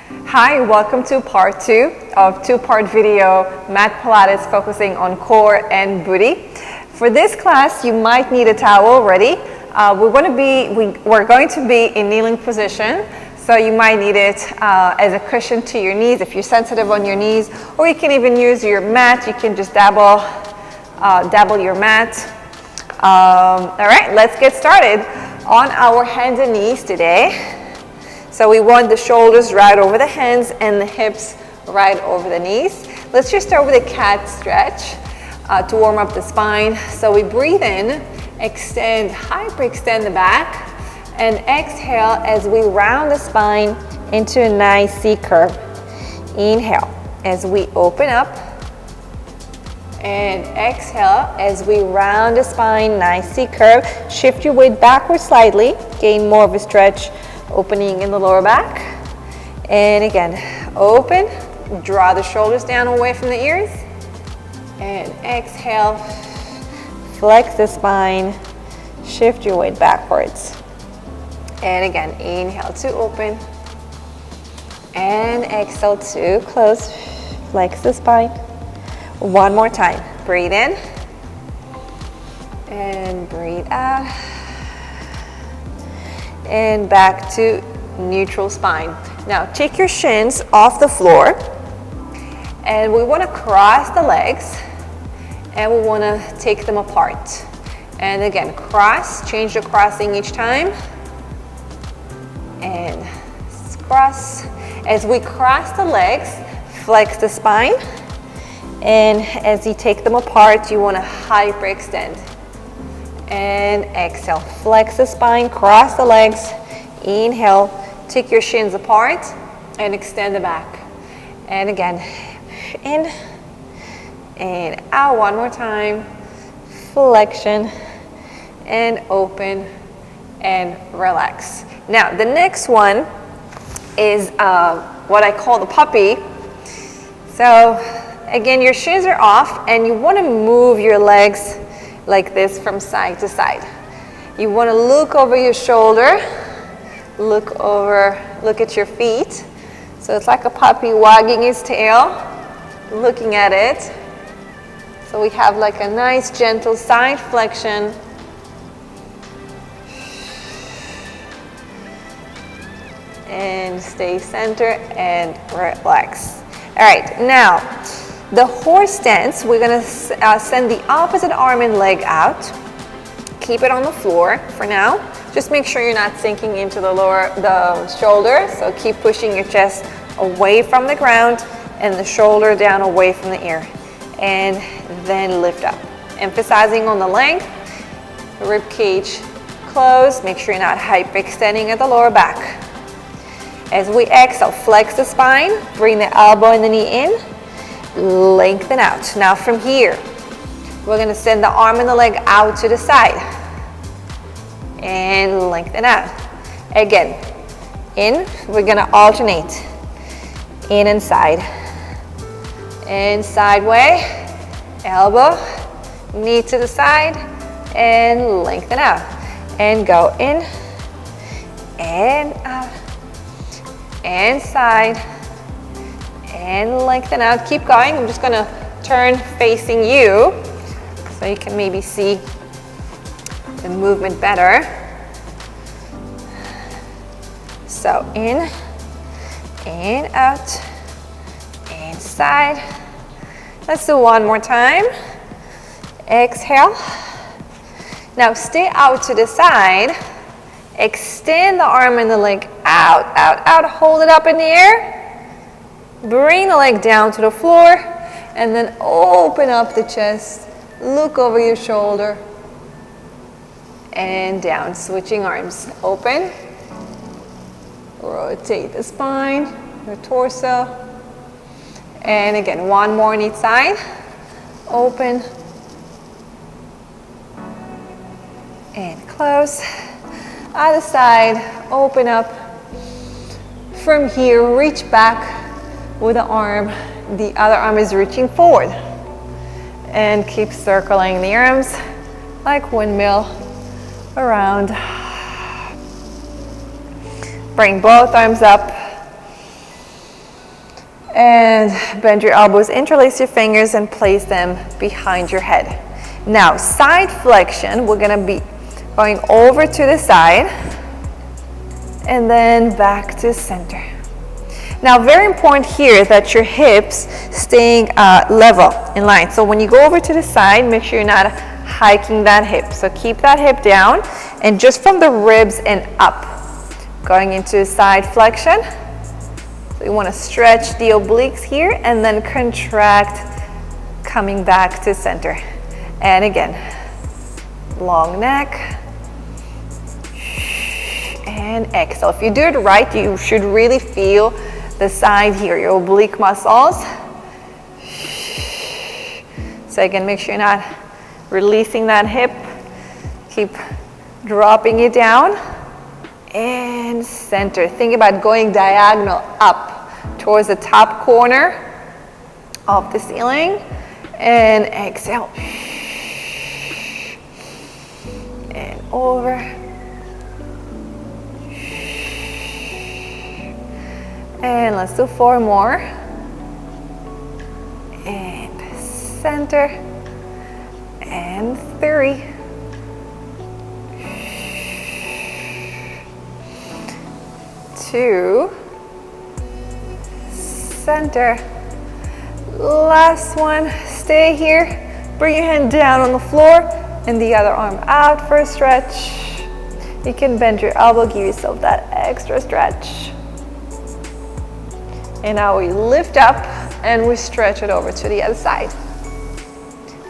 Hi, welcome to part 2 of two-part video mat Pilates focusing on core and booty. For this class, you might need a towel already. We're going to be in kneeling position, so you might need it as a cushion to your knees if you're sensitive on your knees, or you can even use your mat. You can just dabble your mat. All right, let's get started on our hands and knees today. So we want the shoulders right over the hands and the hips right over the knees. Let's just start with a cat stretch to warm up the spine. So we breathe in, extend, hyperextend the back, and exhale as we round the spine into a nice C curve. Inhale as we open up, and exhale as we round the spine, nice C curve. Shift your weight backwards slightly, gain more of a stretch, opening in the lower back. And again, open, draw the shoulders down away from the ears, and exhale, flex the spine, shift your weight backwards. And again, inhale to open, and exhale to close, flex the spine. One more time, breathe in, and breathe out, and back to neutral spine. Now take your shins off the floor, and we want to cross the legs, and we want to take them apart. And again, cross, change the crossing each time, and cross. As we cross the legs, flex the spine, and as you take them apart, you want to hyperextend. And exhale, flex the spine, cross the legs, inhale, take your shins apart and extend the back. And again, in and out, one more time, flexion and open and relax. Now the next one is what I call the puppy. So again, your shins are off and you want to move your legs like this from side to side. You want to look over your shoulder, look at your feet. So it's like a puppy wagging his tail, looking at it. So we have like a nice gentle side flexion. And stay centered and relax. All right, now the horse stance, we're gonna send the opposite arm and leg out. Keep it on the floor for now. Just make sure you're not sinking into the shoulder. So keep pushing your chest away from the ground and the shoulder down away from the ear. And then lift up. Emphasizing on the length, rib cage closed. Make sure you're not hyperextending at the lower back. As we exhale, flex the spine, bring the elbow and the knee in. Lengthen out. Now from here, we're going to send the arm and the leg out to the side and lengthen out. Again, in, we're going to alternate in and side. And sideway, elbow, knee to the side, and lengthen out. And go in and out and side. And lengthen out, keep going. I'm just gonna turn facing you so you can maybe see the movement better. So in, and out, inside. Let's do one more time. Exhale. Now stay out to the side. Extend the arm and the leg out, out, out. Hold it up in the air. Bring the leg down to the floor and then open up the chest. Look over your shoulder and down. Switching arms. Open. Rotate the spine, your torso. And again, one more on each side. Open. And close. Other side. Open up. From here, reach back with the arm, the other arm is reaching forward. And keep circling the arms like windmill around. Bring both arms up. And bend your elbows, interlace your fingers, and place them behind your head. Now, side flexion, we're gonna be going over to the side and then back to center. Now, very important here that your hips staying level, in line. So when you go over to the side, make sure you're not hiking that hip. So keep that hip down, and just from the ribs and up, going into side flexion. So you want to stretch the obliques here and then contract, coming back to center. And again, long neck. And exhale. If you do it right, you should really feel the side here, your oblique muscles. So again, make sure you're not releasing that hip. Keep dropping it down. And center. Think about going diagonal up towards the top corner of the ceiling. And exhale. And over. And let's do 4 more. And center. And 3. 2. Center. Last one. Stay here. Bring your hand down on the floor and the other arm out for a stretch. You can bend your elbow, give yourself that extra stretch. And now we lift up and we stretch it over to the other side.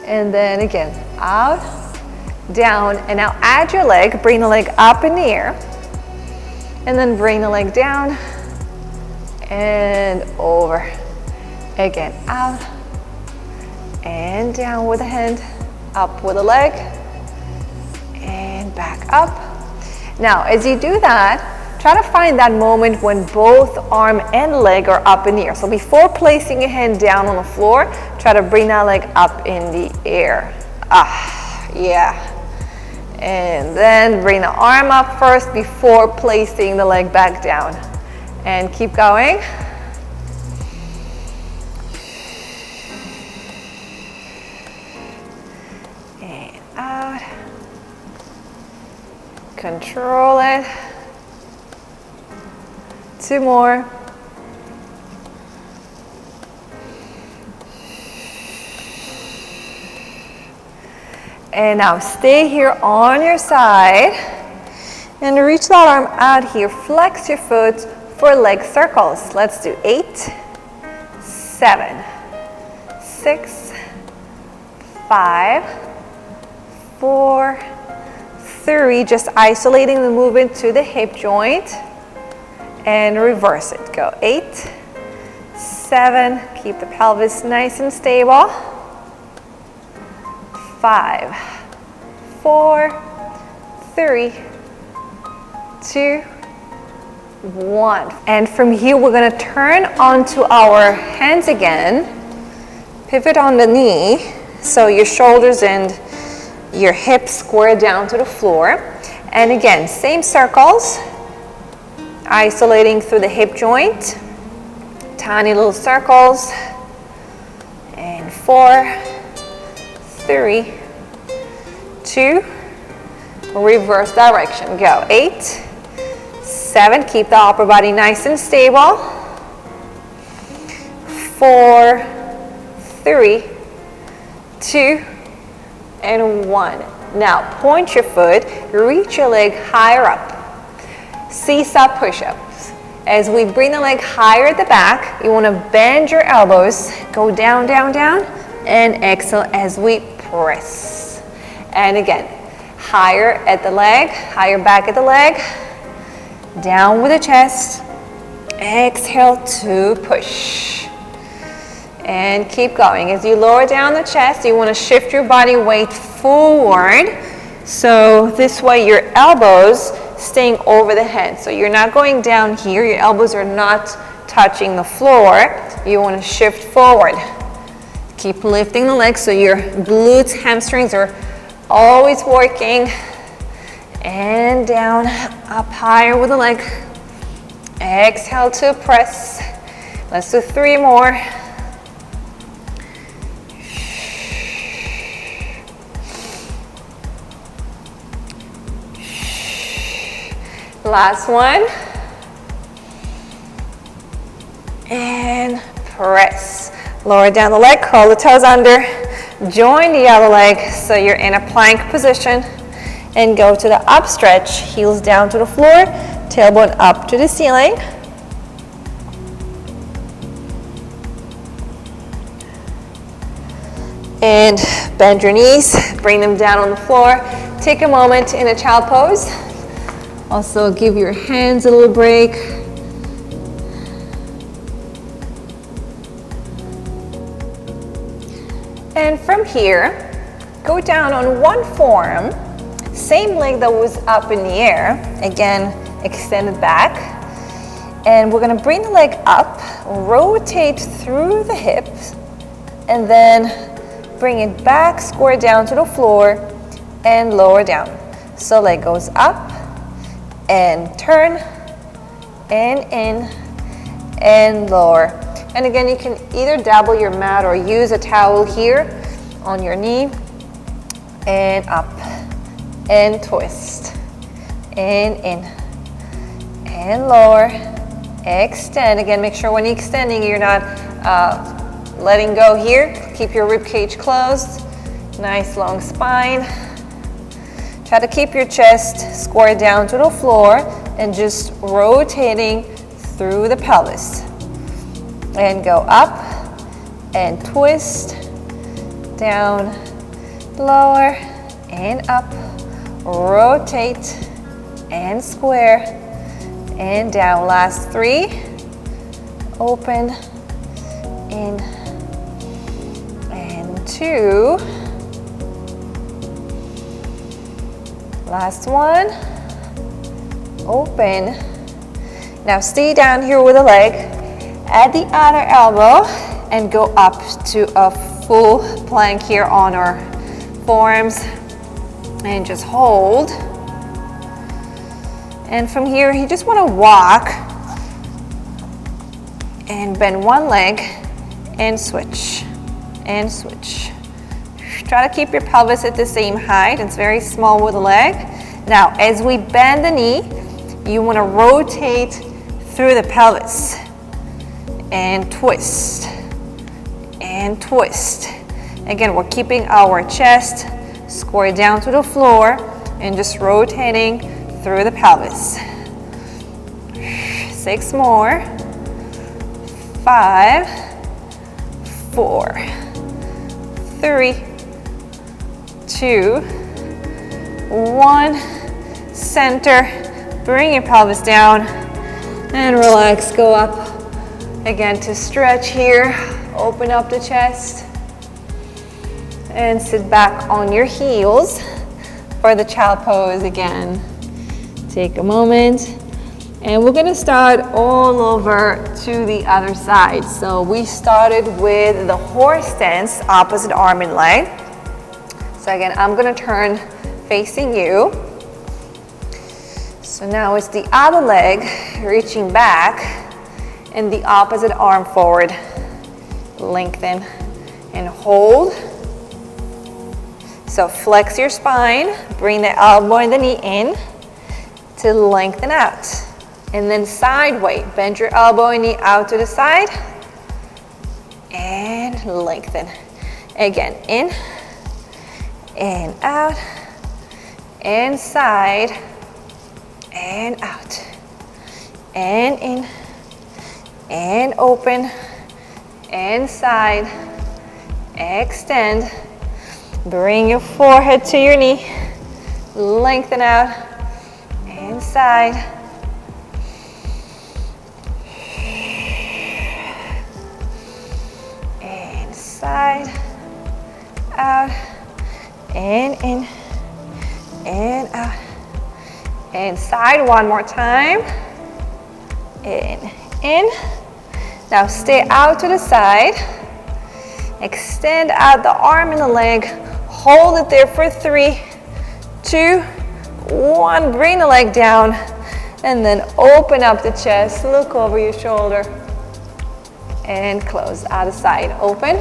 And then again, out, down, and now add your leg, bring the leg up in the air, and then bring the leg down and over. Again, out and down with the hand, up with the leg, and back up. Now, as you do that, try to find that moment when both arm and leg are up in the air. So before placing your hand down on the floor, try to bring that leg up in the air. Yeah. And then bring the arm up first before placing the leg back down. And keep going. And out. Control it. 2 more. And now stay here on your side and reach that arm out here. Flex your foot for leg circles. Let's do 8, 7, 6, 5, 4, 3. Just isolating the movement to the hip joint. And reverse it. Go 8, 7, keep the pelvis nice and stable. 5, 4, 3, 2, 1. And from here, we're going to turn onto our hands again. Pivot on the knee, so your shoulders and your hips square down to the floor. And again, same circles. Isolating through the hip joint, tiny little circles, and 4, 3, 2, reverse direction, go 8, 7, keep the upper body nice and stable, 4, 3, 2, and 1. Now point your foot, reach your leg higher up. Seesaw push-ups. As we bring the leg higher at the back, you want to bend your elbows, go down, down, down, and exhale as we press. And again, higher at the leg, higher back at the leg, down with the chest, exhale to push. And keep going. As you lower down the chest, you want to shift your body weight forward. So this way your elbows staying over the head. So you're not going down here, your elbows are not touching the floor. You want to shift forward. Keep lifting the legs so your glutes, hamstrings are always working. And down, up higher with the leg. Exhale to press. Let's do 3 more. Last one. And press. Lower down the leg, curl the toes under. Join the other leg so you're in a plank position. And go to the up stretch. Heels down to the floor, tailbone up to the ceiling. And bend your knees, bring them down on the floor. Take a moment in a child pose. Also give your hands a little break. And from here, go down on one forearm, same leg that was up in the air. Again, extend it back. And we're gonna bring the leg up, rotate through the hips, and then bring it back, square down to the floor, and lower down. So leg goes up, and turn, and in, and lower. And again, you can either double your mat or use a towel here on your knee, and up, and twist, and in, and lower, extend. Again, make sure when you're extending, you're not letting go here. Keep your rib cage closed. Nice long spine. Try to keep your chest square down to the floor and just rotating through the pelvis. And go up and twist, down, lower, and up. Rotate and square and down. Last 3. Open, in, 2. Last one. Open. Now stay down here with the leg. Add the other elbow and go up to a full plank here on our forearms. And just hold. And from here, you just want to walk and bend one leg and switch. And switch. Try to keep your pelvis at the same height. It's very small with the leg. Now, as we bend the knee, you want to rotate through the pelvis and twist and twist. Again, we're keeping our chest square down to the floor and just rotating through the pelvis. 6 more. 5, 4, 3, 2, 1. Center. Bring your pelvis down and relax. Go up again to stretch here. Open up the chest and sit back on your heels for the child pose again. Take a moment. And we're gonna start all over to the other side. So we started with the horse stance, opposite arm and leg. So again, I'm gonna turn facing you. So now it's the other leg reaching back and the opposite arm forward. Lengthen and hold. So flex your spine, bring the elbow and the knee in to lengthen out. And then side weight, bend your elbow and knee out to the side and lengthen. Again, in and out and side and out and in and open and side. Extend. Bring your forehead to your knee. Lengthen out and side. Side, out, and in, and out, and side one more time, in. Now stay out to the side, extend out the arm and the leg, hold it there for 3, 2, 1, bring the leg down, and then open up the chest, look over your shoulder. and close. Other side, open.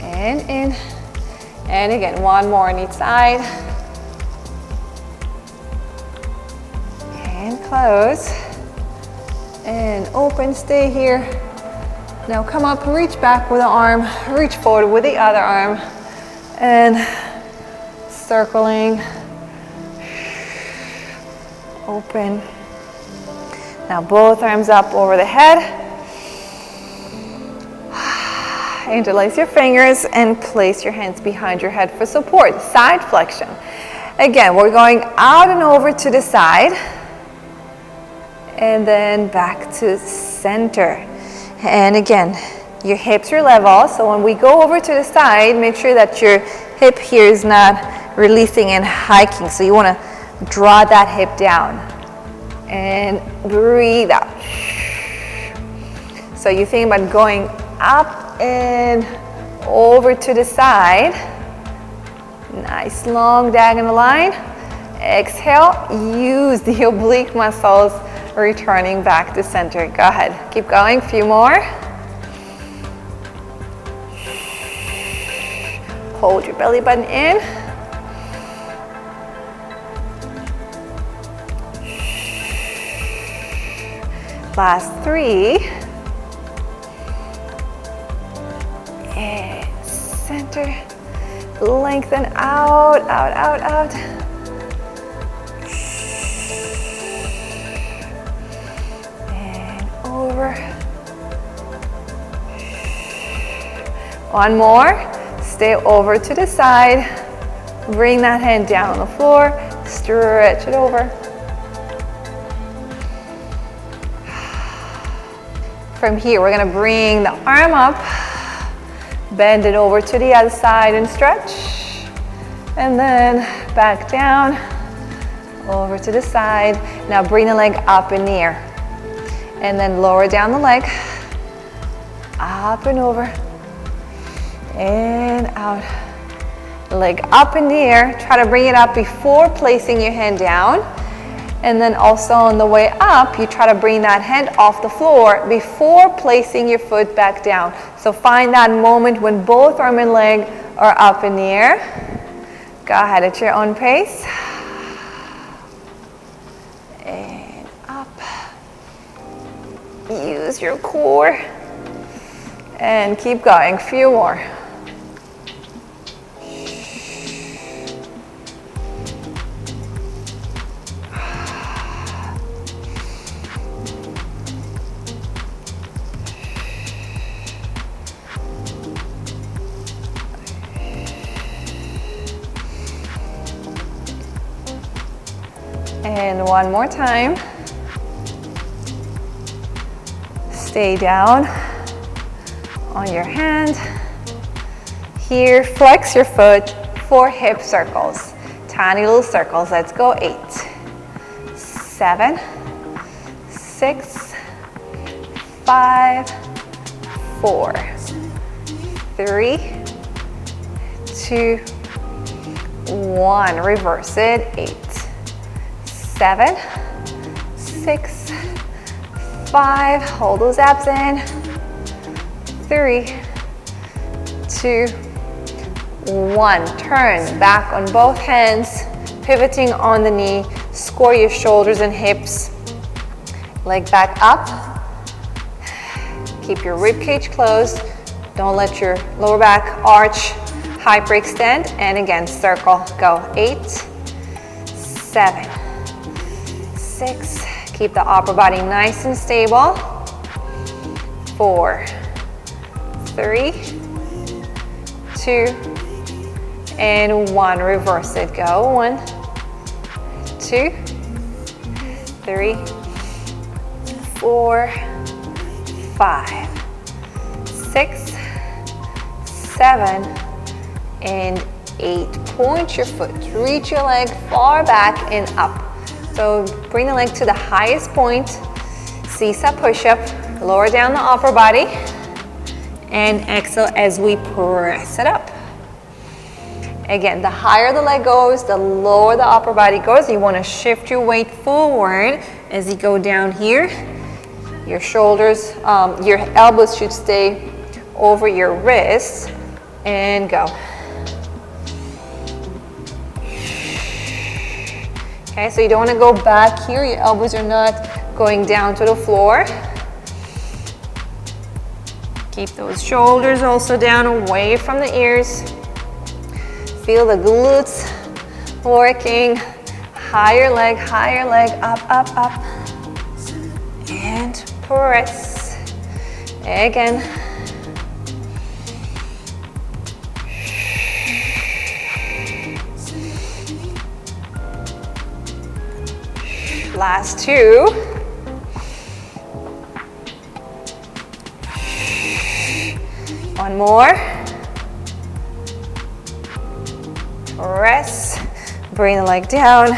And in. And again, one more on each side. And close. And open, stay here. Now come up, reach back with the arm, reach forward with the other arm. And circling. Open. Now both arms up over the head. Interlace your fingers and place your hands behind your head for support. Side flexion. Again, we're going out and over to the side. And then back to center. And again, your hips are level. So when we go over to the side, make sure that your hip here is not releasing and hiking. So you want to draw that hip down. And breathe out. So you think about going up and over to the side. Nice long diagonal line. Exhale, use the oblique muscles, returning back to center. Go ahead, keep going, few more. Hold your belly button in. Last 3. And center. Lengthen out, out, out, out. And over. One more. Stay over to the side. Bring that hand down on the floor. Stretch it over. From here, we're gonna bring the arm up, bend it over to the other side and stretch. And then back down, over to the side. Now bring the leg up in the air. And then lower down the leg, up and over, and out. Leg up in the air, try to bring it up before placing your hand down. And then also on the way up, you try to bring that hand off the floor before placing your foot back down. So find that moment when both arm and leg are up in the air. Go ahead at your own pace. And up. Use your core. And keep going, few more. And one more time. Stay down on your hand. Here, flex your foot for hip circles. Tiny little circles. Let's go. 8, 7, 6, 5, 4, 3, 2, 1. Reverse it. 8, 7, 6, 5, hold those abs in. 3, 2, 1. Turn back on both hands, pivoting on the knee. Score your shoulders and hips. Leg back up. Keep your rib cage closed. Don't let your lower back arch. Hyperextend. And again, circle. Go. 8, 7, 6. Keep the upper body nice and stable. 4, 3, 2, and 1. Reverse it. Go. 1, 2, 3, 4, 5, 6, 7, and 8. Point your foot. Reach your leg far back and up. So bring the leg to the highest point. Seesaw push-up. Lower down the upper body. And exhale as we press it up. Again, the higher the leg goes, the lower the upper body goes. You want to shift your weight forward As you go down here, your shoulders, your elbows should stay over your wrists, and go. Okay, so you don't want to go back here. Your elbows are not going down to the floor. Keep those shoulders also down, away from the ears. Feel the glutes working. Higher leg, up, up, up. And press. Again. Last two. One more. Press. Bring the leg down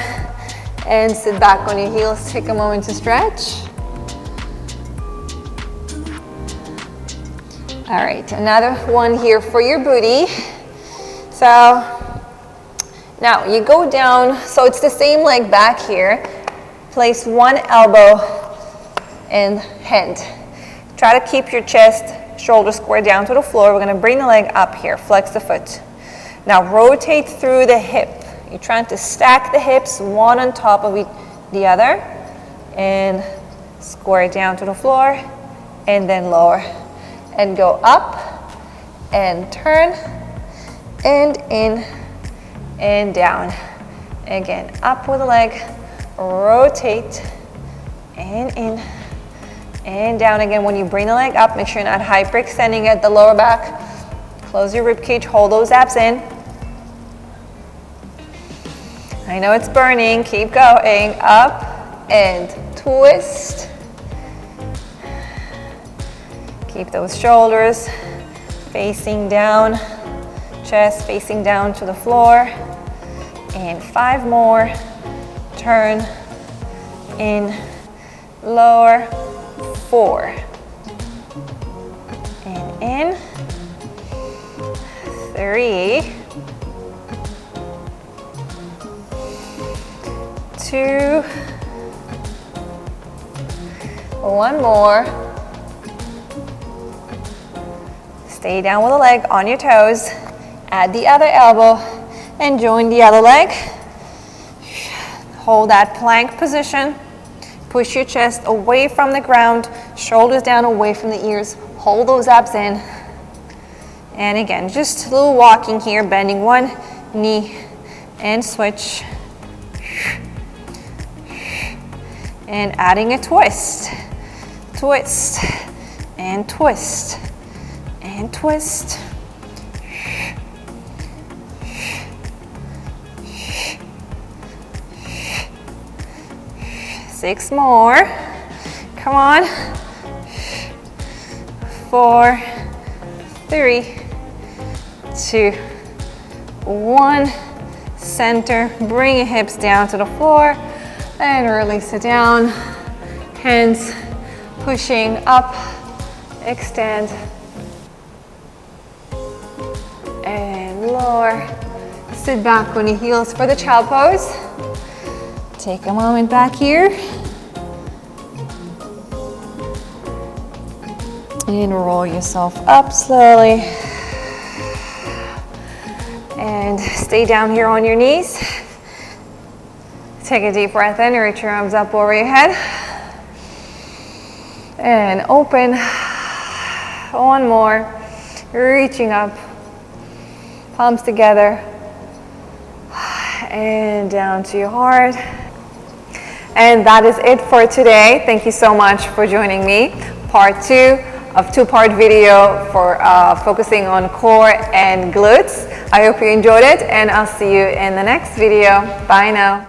and sit back on your heels. Take a moment to stretch. All right, another one here for your booty. So now you go down, so it's the same leg back here. Place one elbow and hand. Try to keep your chest, shoulders square down to the floor. We're gonna bring the leg up here, flex the foot. Now rotate through the hip. You're trying to stack the hips, one on top of the other, and square it down to the floor, and then lower. And go up, and turn, and in, and down. Again, up with the leg, rotate, and in, and down again. When you bring the leg up, make sure you're not hyperextending at the lower back. Close your rib cage, hold those abs in. I know it's burning, keep going, up and twist. Keep those shoulders facing down, chest facing down to the floor. And 5 more, turn, in, lower, 4. And in, 3. 2, 1 more. Stay down with the leg on your toes. Add the other elbow and join the other leg. Hold that plank position. Push your chest away from the ground, shoulders down away from the ears. Hold those abs in. And again, just a little walking here, bending one knee and switch. And adding a twist, twist, and twist, and twist. 6 more, come on. 4, 3, 2, 1. Center, bring your hips down to the floor. And release it down. Hands pushing up, extend, and lower. Sit back on your heels for the child pose. Take a moment back here. And roll yourself up slowly. And stay down here on your knees. Take a deep breath in, reach your arms up over your head. And open. 1 more. Reaching up. Palms together. And down to your heart. And that is it for today. Thank you so much for joining me. Part 2 of 2-part video for focusing on core and glutes. I hope you enjoyed it, and I'll see you in the next video. Bye now.